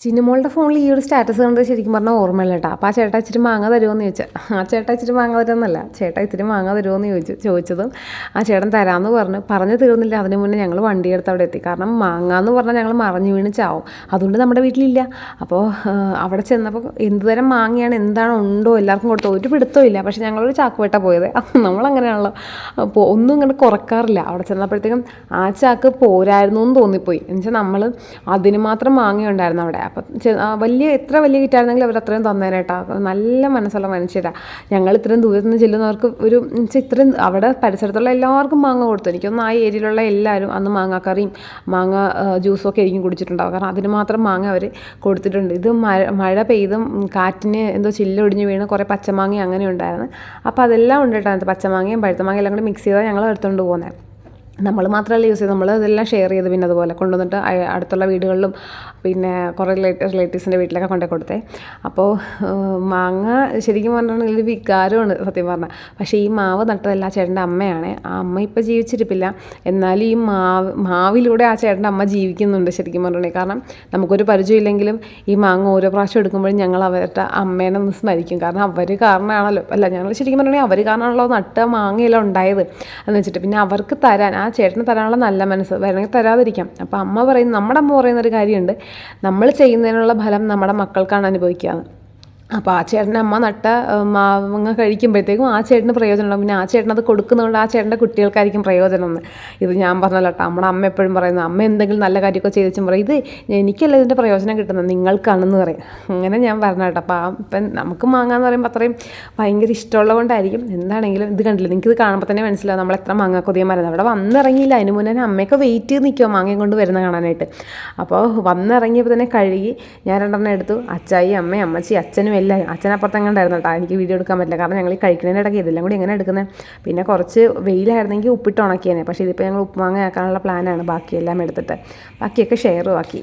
ചിന്നുമോളുടെ ഫോണിൽ ഈ ഒരു സ്റ്റാറ്റസ് കണ്ടത് ശരിക്കും പറഞ്ഞാൽ ഓർമ്മയില്ല കേട്ടോ. അപ്പോൾ ആ ചേട്ടാ ഇച്ചിരി മാങ്ങ തരുമോയെന്ന് ചോദിച്ചാൽ, ആ ചേട്ടാ ഇച്ചിരി മാങ്ങ തരുമെന്നല്ല, ചേട്ടാ ഇത്തിരി മാങ്ങ തരുമോയെന്ന് ചോദിച്ചതും ആ ചേട്ടൻ തരാമെന്ന് പറഞ്ഞു തീർന്നില്ല. അതിന് മുന്നേ ഞങ്ങൾ വണ്ടിയെടുത്ത് അവിടെ എത്തി. കാരണം മാങ്ങ എന്ന് പറഞ്ഞാൽ ഞങ്ങൾ മറിഞ്ഞു വീണ് ചാവും, അതുകൊണ്ട് നമ്മുടെ വീട്ടിലില്ല. അപ്പോൾ അവിടെ ചെന്നപ്പോൾ എന്ത് തരം മാങ്ങയാണ് എന്താണോ ഉണ്ടോ എല്ലാവർക്കും കൊടുത്തോ, ഒരു പിടുത്തവും ഇല്ല. പക്ഷേ ഞങ്ങളൊരു ചാക്കുവേട്ട പോയത്, നമ്മളങ്ങനെയാണല്ലോ, അപ്പോൾ ഒന്നും ഇങ്ങനെ കുറക്കാറില്ല. അവിടെ ചെന്നപ്പോഴത്തേക്കും ആ ചാക്ക് പോരായിരുന്നു എന്ന് തോന്നിപ്പോയി. എന്നുവെച്ചാൽ നമ്മൾ അതിന് മാത്രം മാങ്ങ ഉണ്ടായിരുന്നു അവിടെ. അപ്പം എത്ര വലിയ കിറ്റായിരുന്നെങ്കിലും അവർ അത്രയും തന്നേനേട്ടാ. നല്ല മനസ്സുള്ള മനുഷ്യരാണ്. ഞങ്ങൾ ഇത്രയും ദൂരത്ത് നിന്ന് ചെല്ലുന്നവർക്ക് ഇത്രയും അവിടെ പരിസരത്തുള്ള എല്ലാവർക്കും മാങ്ങ കൊടുത്തു. എനിക്കൊന്നും ആ ഏരിയയിലുള്ള എല്ലാവരും അന്ന് മാങ്ങാക്കറിയും മാങ്ങ ജ്യൂസും ഒക്കെ ആയിരിക്കും കുടിച്ചിട്ടുണ്ടാവും. കാരണം അതിന് മാത്രം മാങ്ങ അവർ കൊടുത്തിട്ടുണ്ട്. ഇത് മഴ പെയ്തും കാറ്റിന് എന്തോ ചില്ലൊടിഞ്ഞ് വീണ് കുറേ പച്ചമാങ്ങ അങ്ങനെ ഉണ്ടായിരുന്നു. അപ്പോൾ അതെല്ലാം ഉണ്ട് കേട്ടോ. പച്ചമാങ്ങയും പഴുത്തമാങ്ങയും എല്ലാം കൂടി മിക്സ് ചെയ്താൽ ഞങ്ങൾ എടുത്തുകൊണ്ട് പോകുന്നത്. നമ്മൾ മാത്രമല്ല യൂസ് ചെയ്ത്, നമ്മൾ ഇതെല്ലാം ഷെയർ ചെയ്ത് പിന്നെ അതുപോലെ കൊണ്ടുവന്നിട്ട് അടുത്തുള്ള വീടുകളിലും പിന്നെ കുറേ റിലേറ്റീവ്സിൻ്റെ വീട്ടിലൊക്കെ കൊണ്ടു കൊടുത്തേ. അപ്പോൾ മാങ്ങ ശരിക്കും പറഞ്ഞിട്ടുണ്ടെങ്കിൽ ഒരു വികാരമാണ് സത്യം പറഞ്ഞാൽ. പക്ഷേ ഈ മാവ് നട്ടതല്ല ആ ചേട്ടൻ്റെ അമ്മയാണ്. ആ അമ്മ ഇപ്പോൾ ജീവിച്ചിരിപ്പില്ല, എന്നാലും ഈ മാവിലൂടെ ആ ചേട്ടൻ്റെ അമ്മ ജീവിക്കുന്നുണ്ട് ശരിക്കും പറഞ്ഞിട്ടുണ്ടെങ്കിൽ. കാരണം നമുക്കൊരു പരിചയമില്ലെങ്കിലും ഈ മാങ്ങ ഓരോ പ്രാവശ്യം എടുക്കുമ്പോഴും ഞങ്ങൾ അവരുടെ അമ്മേനെ ഒന്ന് സ്മരിക്കും. കാരണം അവർ കാരണമാണല്ലോ, അല്ല ഞങ്ങൾ ശരിക്കും പറഞ്ഞിട്ടുണ്ടെങ്കിൽ അവർ കാരണമാണല്ലോ നട്ട മാങ്ങയെല്ലാം ഉണ്ടായത് എന്ന് വെച്ചിട്ട്. പിന്നെ അവർക്ക് തരാൻ, ആ ചേട്ടന് തരാനുള്ള നല്ല മനസ്സ്, വേണമെങ്കിൽ തരാതിരിക്കാം. അപ്പോൾ നമ്മുടെ അമ്മ പറയുന്നൊരു കാര്യമുണ്ട്, നമ്മൾ ചെയ്യുന്നതിനുള്ള ഫലം നമ്മുടെ മക്കൾക്കാണ് അനുഭവിക്കുക. അപ്പോൾ ആ ചേട്ടൻ്റെ അമ്മ നട്ട മാങ്ങ കഴിക്കുമ്പോഴത്തേക്കും ആ ചേട്ടന് പ്രയോജനം ഉണ്ടാകും. പിന്നെ ആ ചേട്ടനത് കൊടുക്കുന്നതുകൊണ്ട് ആ ചേട്ടൻ്റെ കുട്ടികൾക്കായിരിക്കും പ്രയോജനം എന്ന്. ഇത് ഞാൻ പറഞ്ഞല്ലോ കേട്ടോ, നമ്മുടെ അമ്മ എപ്പോഴും പറയുന്നത്, അമ്മ എന്തെങ്കിലും നല്ല കാര്യമൊക്കെ ചെയ്തും പറയും, ഇത് എനിക്കല്ല ഇതിൻ്റെ പ്രയോജനം കിട്ടുന്നത്, നിങ്ങൾക്കാണെന്ന് പറയും. അങ്ങനെ ഞാൻ പറഞ്ഞു കേട്ടോ. അപ്പോൾ ഇപ്പം നമുക്ക് മാങ്ങ എന്ന് പറയുമ്പോൾ അത്രയും ഭയങ്കര ഇഷ്ടമുള്ളത് കൊണ്ടായിരിക്കും. എന്താണെങ്കിലും ഇത് കണ്ടില്ല, നിങ്ങൾക്കിത് കാണുമ്പോൾ തന്നെ മനസ്സിലാവും നമ്മൾ എത്ര മാങ്ങ കൊതിയന്മാരാണ്. അവിടെ വന്നിറങ്ങിയില്ല, അതിന് മുന്നേ അമ്മയൊക്കെ വെയിറ്റ് ചെയ്ത് നിൽക്കുമോ മാങ്ങയും കൊണ്ട് വരുന്ന കാണാനായിട്ട്. അപ്പോൾ വന്നിറങ്ങിയപ്പോൾ തന്നെ കഴുകി ഞാൻ രണ്ടെണ്ണം എടുത്തു. അച്ചായി, അമ്മയും അമ്മച്ചി, അച്ഛനും എല്ലാവരും, അച്ഛനപ്പുറത്തെങ്ങാണ്ടായിരുന്നു കേട്ടോ. എനിക്ക് വീഡിയോ എടുക്കാൻ പറ്റില്ല, കാരണം ഞങ്ങൾ ഈ കഴിക്കുന്നതിൻ്റെ ഇടയ്ക്ക് ഇതെല്ലാം കൂടി എങ്ങനെ എടുക്കുന്നത്. പിന്നെ കുറച്ച് വെയിലായിരുന്നെങ്കിൽ ഉപ്പിട്ട് ഉണക്കിയേനെ. പക്ഷേ ഇതിപ്പോൾ ഞങ്ങൾ ഉപ്പുമാങ്ങ ആക്കാനുള്ള പ്ലാനാണ്. ബാക്കിയെല്ലാം എടുത്തിട്ട് ബാക്കിയൊക്കെ ഷെയറും ആക്കി.